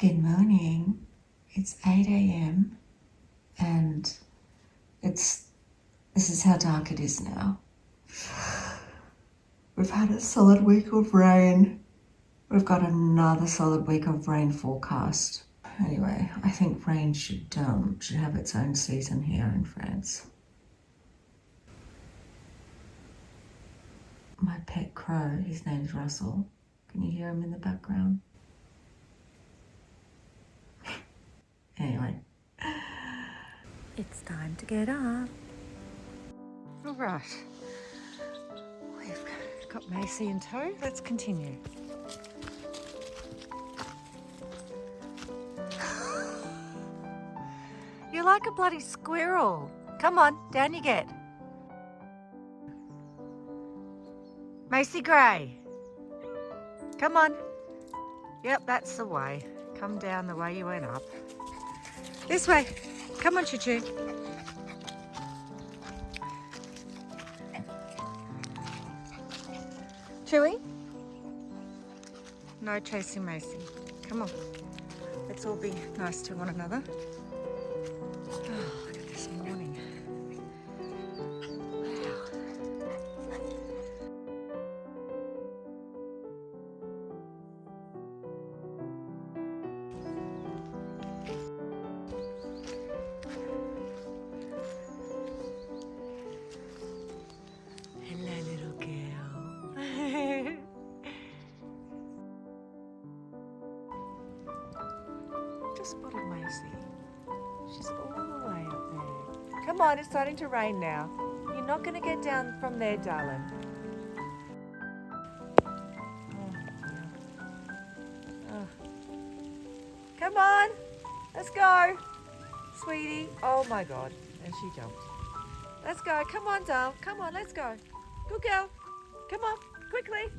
Good morning. It's 8 a.m. and this is how dark it is now. We've had a solid week of rain. We've got another solid week of rain forecast. Anyway, I think rain should have its own season here in France. My pet crow, his name's Russell. Can you hear him in the background? Anyway. It's time to get up. All right. We've got Macy in tow. Let's continue. You're like a bloody squirrel. Come on, down you get. Macy Gray. Come on. Yep, that's the way. Come down the way you went up. This way. Come on, Choo-Choo. Chewy? No chasing Macy. Come on. Let's all be nice to one another. Oh, look at this morning. Just spotted Macy. She's all the way up there. Come on, it's starting to rain now. You're not going to get down from there, darling. Oh. Come on, let's go. Sweetie. Oh my God. And she jumped. Let's go. Come on, doll. Come on, let's go. Good girl. Come on, quickly.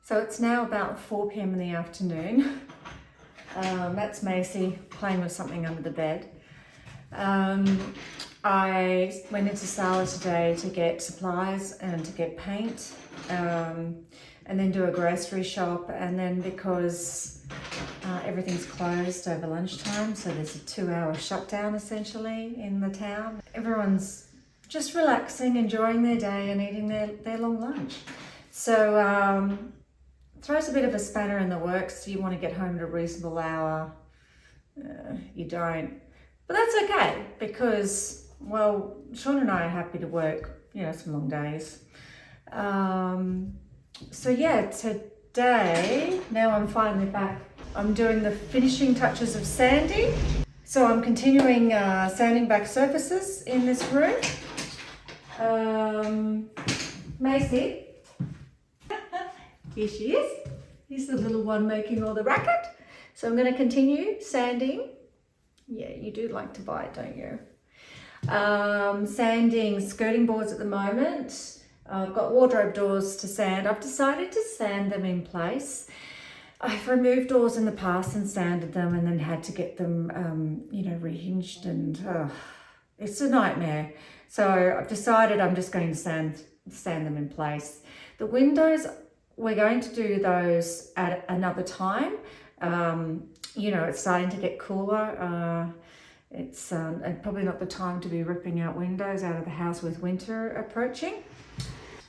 So it's now about 4 p.m. in the afternoon. That's Macy playing with something under the bed. I went into Sala today to get supplies and to get paint, and then do a grocery shop, and then because everything's closed over lunchtime, so there's a 2-hour shutdown essentially in the town. Everyone's just relaxing, enjoying their day and eating their long lunch. So throws a bit of a spanner in the works. You want to get home at a reasonable hour. You don't. But that's okay because, well, Sean and I are happy to work, some long days. So yeah, today, now I'm finally back. I'm doing the finishing touches of sanding. So I'm continuing sanding back surfaces in this room. Macy. Here she is. Here's the little one making all the racket. So I'm going to continue sanding. Yeah, you do like to buy it, don't you? Sanding skirting boards at the moment. I've got wardrobe doors to sand. I've decided to sand them in place. I've removed doors in the past and sanded them and then had to get them, rehinged, and it's a nightmare. So I've decided I'm just going to sand them in place. The windows, we're going to do those at another time. It's starting to get cooler. It's probably not the time to be ripping out windows out of the house with winter approaching.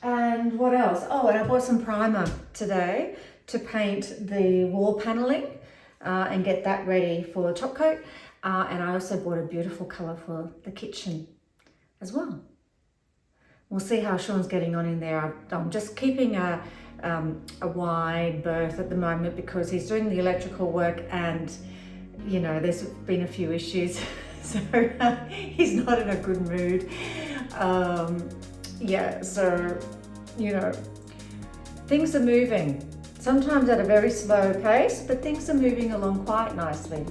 And what else? Oh, and I bought some primer today to paint the wall paneling and get that ready for the top coat. And I also bought a beautiful colour for the kitchen as well. We'll see how Sean's getting on in there. I'm just keeping a wide berth at the moment because he's doing the electrical work, and there's been a few issues, so he's not in a good mood. So things are moving, sometimes at a very slow pace, but things are moving along quite nicely.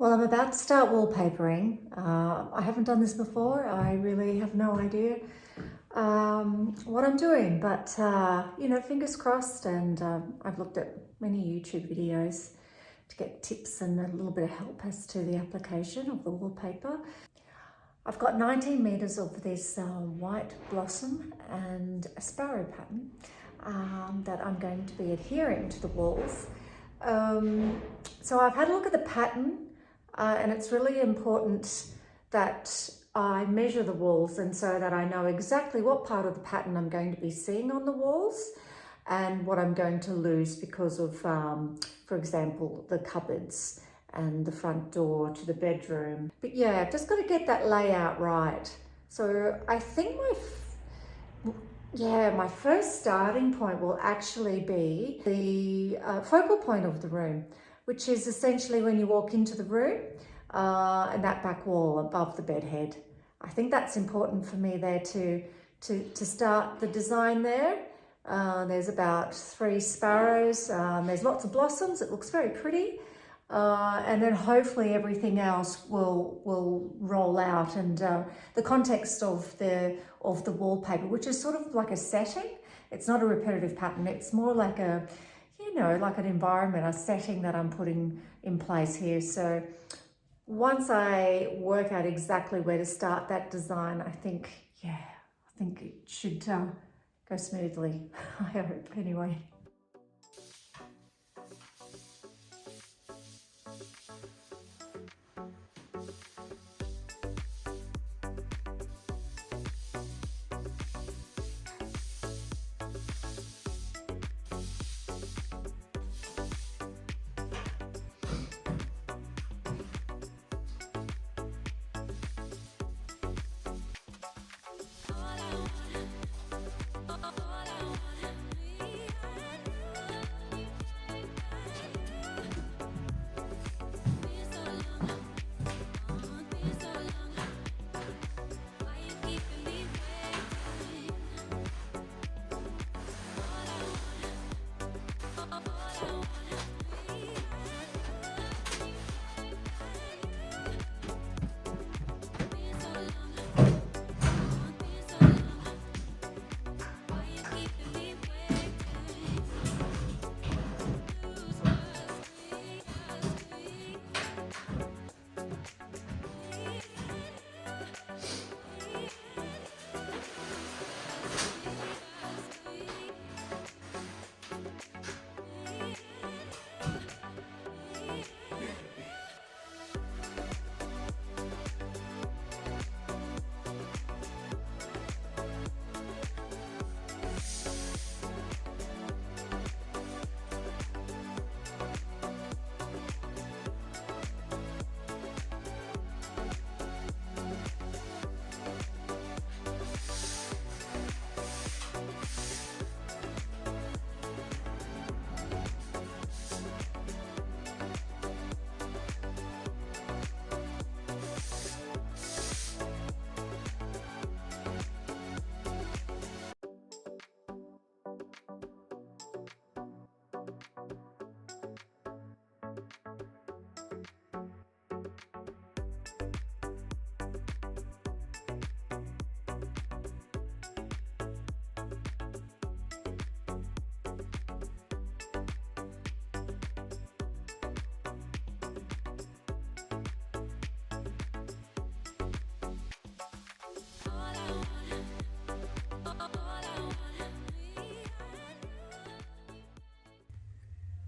Well, I'm about to start wallpapering. I haven't done this before. I really have no idea what I'm doing, but you know, fingers crossed. And I've looked at many YouTube videos to get tips and a little bit of help as to the application of the wallpaper. I've got 19 meters of this white blossom and a sparrow pattern that I'm going to be adhering to the walls. So I've had a look at the pattern, and it's really important that I measure the walls, and so that I know exactly what part of the pattern I'm going to be seeing on the walls and what I'm going to lose because of, for example, the cupboards and the front door to the bedroom. But yeah, I've just got to get that layout right. So I think my first starting point will actually be the focal point of the room, which is essentially when you walk into the room and that back wall above the bed head. I think that's important for me there to start the design there. There's about 3 sparrows. There's lots of blossoms. It looks very pretty. And then hopefully everything else will roll out, and the context of the wallpaper, which is sort of like a setting. It's not a repetitive pattern. It's more like a, you know, like an environment, a setting that I'm putting in place here. So once I work out exactly where to start that design, I think it should go smoothly. I hope, anyway.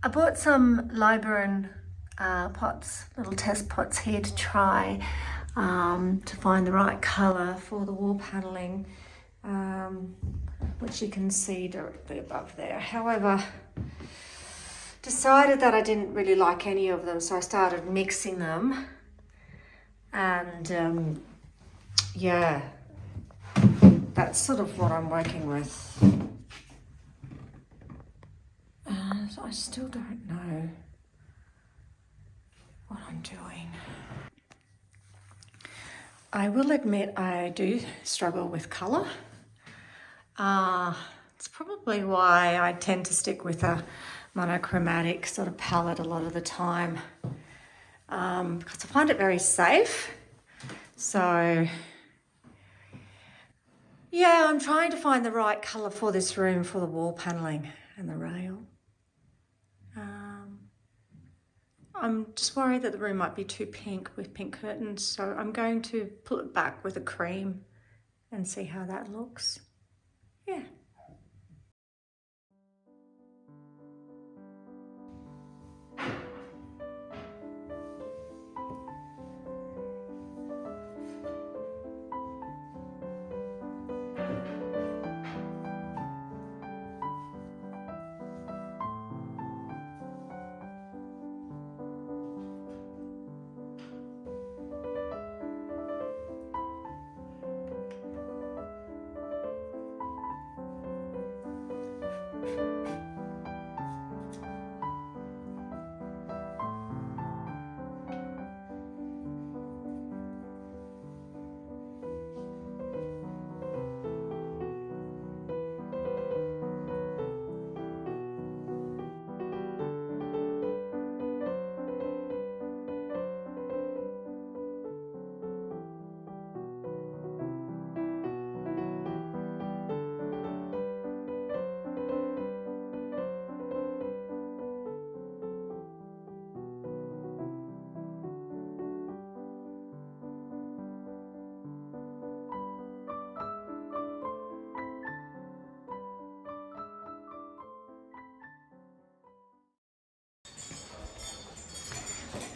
I bought some Librarian pots, little test pots here to try to find the right colour for the wall paneling, which you can see directly above there. However, decided that I didn't really like any of them, so I started mixing them, and yeah, that's sort of what I'm working with. I still don't know what I'm doing. I will admit I do struggle with colour. It's probably why I tend to stick with a monochromatic sort of palette a lot of the time. because I find it very safe. So yeah, I'm trying to find the right colour for this room for the wall panelling and the rail. I'm just worried that the room might be too pink with pink curtains, so I'm going to pull it back with a cream and see how that looks. Yeah.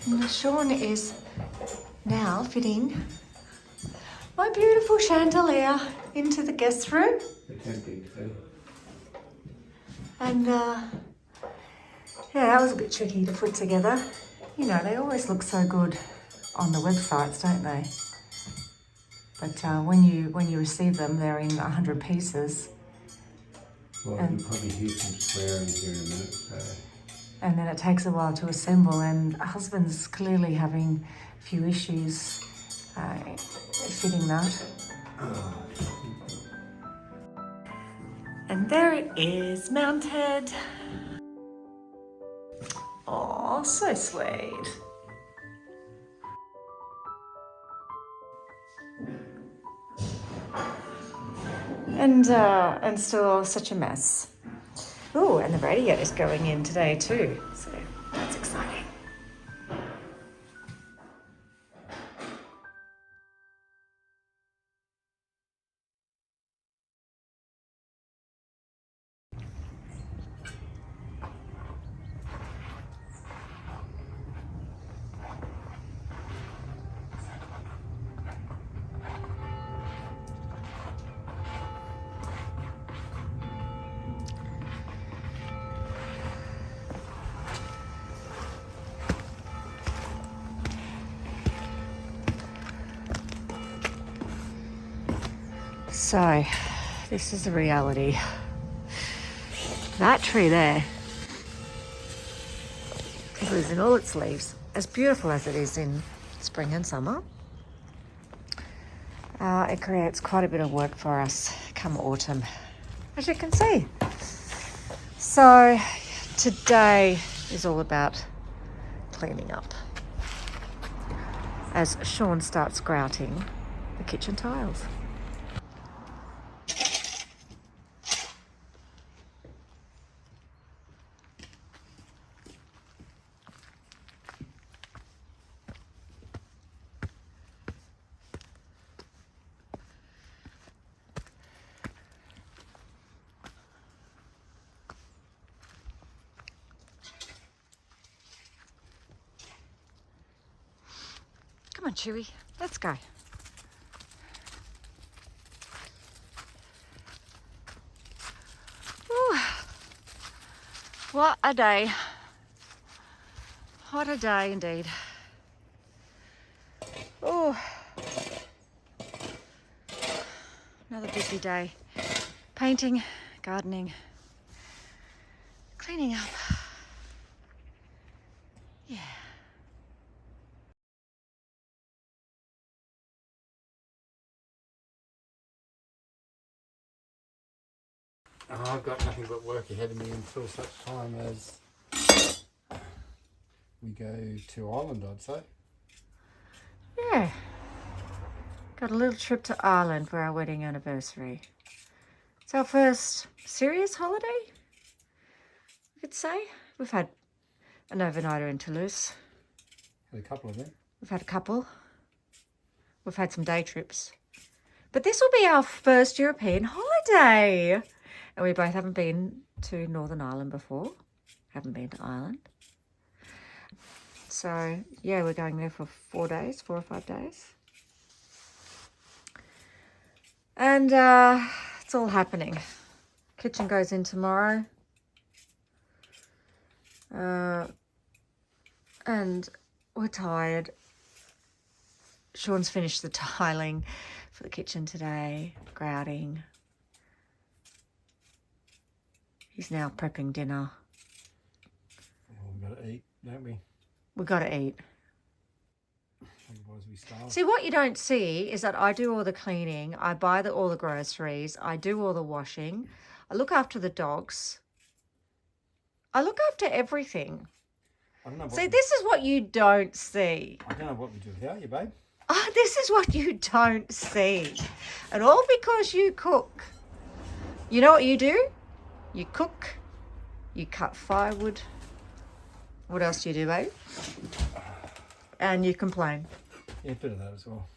And Sean is now fitting my beautiful chandelier into the guest room. And yeah, that was a bit tricky to put together. You know, they always look so good on the websites, don't they? But when you receive them, they're in 100 pieces. Well, you'll probably hear some swearing here in a minute. So. And then it takes a while to assemble, and husband's clearly having a few issues fitting that. Oh. And there it is, mounted. Oh, so sweet. And still such a mess. Oh, and the radio's going in today too, so that's exciting. So, this is the reality. That tree there is losing all its leaves, as beautiful as it is in spring and summer. It creates quite a bit of work for us come autumn, as you can see. So, today is all about cleaning up as Sean starts grouting the kitchen tiles. Come on, Chewy, let's go. Ooh. What a day. What a day indeed. Oh, another busy day. Painting, gardening, cleaning up. Yeah. Oh, I've got nothing but work ahead of me until such time as we go to Ireland, I'd say. Yeah. Got a little trip to Ireland for our wedding anniversary. It's our first serious holiday, I could say. We've had an overnighter in Toulouse. Had a couple of them. We've had a couple. We've had some day trips. But this will be our first European holiday. And we both haven't been to Northern Ireland before. Haven't been to Ireland. So, yeah, we're going there for 4 days, 4 or 5 days. And it's all happening. Kitchen goes in tomorrow. And we're tired. Sean's finished the tiling for the kitchen today, grouting. He's now prepping dinner. Well, we've got to eat, don't we? We've got to eat. Otherwise we starve. See, what you don't see is that I do all the cleaning. I buy all the groceries. I do all the washing. I look after the dogs. I look after everything. I don't know what See, this is what you don't see. I don't know what we do here, you babe. Oh, this is what you don't see. And all because you cook. You know what you do? You cook. You cut firewood. What else do you do, babe? And you complain. Yeah, a bit of that as well.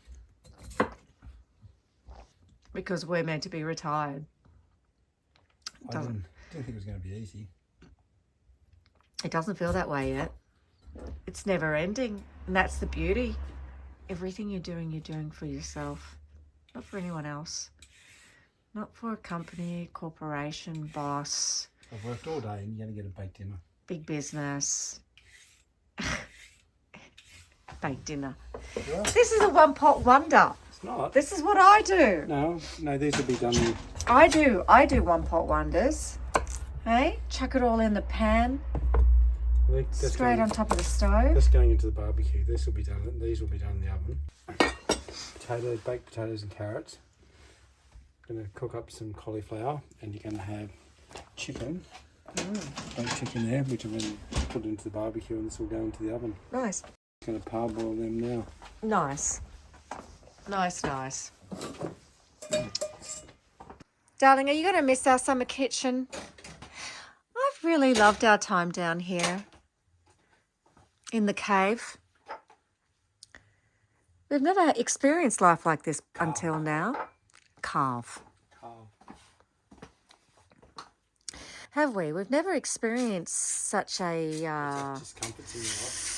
Because we're meant to be retired. I didn't think it was going to be easy. It doesn't feel that way yet. It's never ending. And that's the beauty. Everything you're doing for yourself. Not for anyone else. Not for a company, corporation, boss. I've worked all day and you're going to get a baked dinner. Big business. Baked dinner. Yeah. This is a one-pot wonder. It's not. This is what I do. No, these will be done with... I do one-pot wonders. Hey, chuck it all in the pan. Straight on top of the stove. That's going into the barbecue. This will be done. These will be done in the oven. Potatoes, baked potatoes and carrots. Going to cook up some cauliflower, and you're going to have chicken. Baked chicken there, which I'm going to put into the barbecue, and this will go into the oven. Nice. Going to parboil them now. Nice. Nice. Darling, are you going to miss our summer kitchen? I've really loved our time down here in the cave. We've never experienced life like this until now. Carve. Have we? We've never experienced such a... Discomforts in your life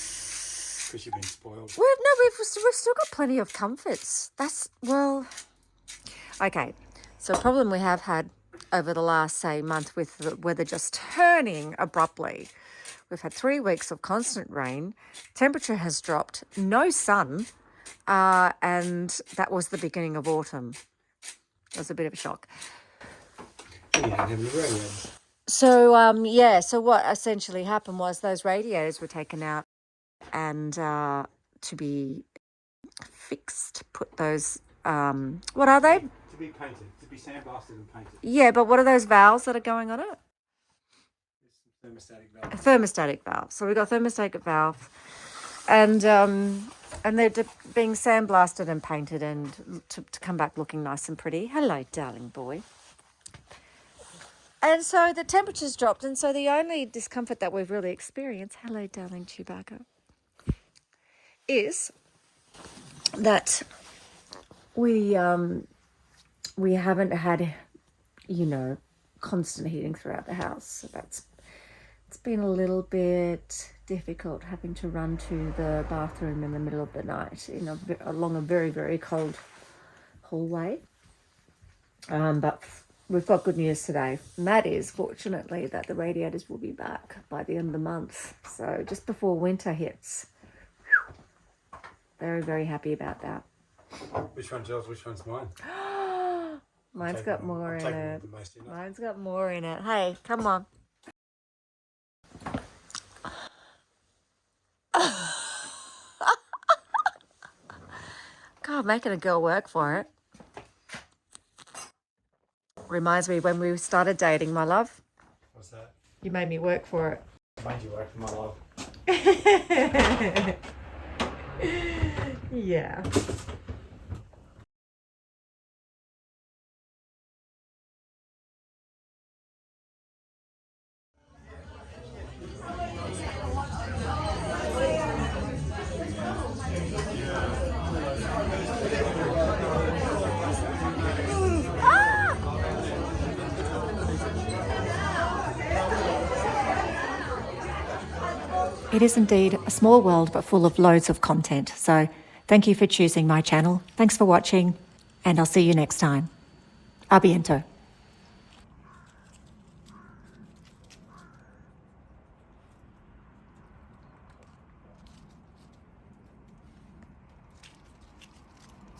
because you've been spoiled. We've still got plenty of comforts. Okay. So a problem we have had over the last, say, month with the weather just turning abruptly. We've had 3 weeks of constant rain. Temperature has dropped. No sun. And that was the beginning of autumn. It was a bit of a shock. So what essentially happened was those radiators were taken out and to be fixed, put those, what are they? To be painted, to be sandblasted and painted. Yeah, but what are those valves that are going on it? Thermostatic valve. A thermostatic valve. So we've got thermostatic valve and they're being sandblasted and painted and to come back looking nice and pretty. Hello, darling boy. And so the temperature's dropped, and so the only discomfort that we've really experienced, hello, darling Chewbacca, is that we haven't had, constant heating throughout the house. So it's been a little bit difficult having to run to the bathroom in the middle of the night along a very, very cold hallway. But we've got good news today, and that is, fortunately, that the radiators will be back by the end of the month. So just before winter hits. Very, very happy about that. Which one's yours? Which one's mine? Mine's got more in it. The most in it. Mine's got more in it. Hey, come on. God, making a girl work for it. Reminds me when we started dating, my love. What's that? You made me work for it. Made you work for my love. Yeah. It is indeed a small world, but full of loads of content. So thank you for choosing my channel. Thanks for watching, and I'll see you next time. A biento.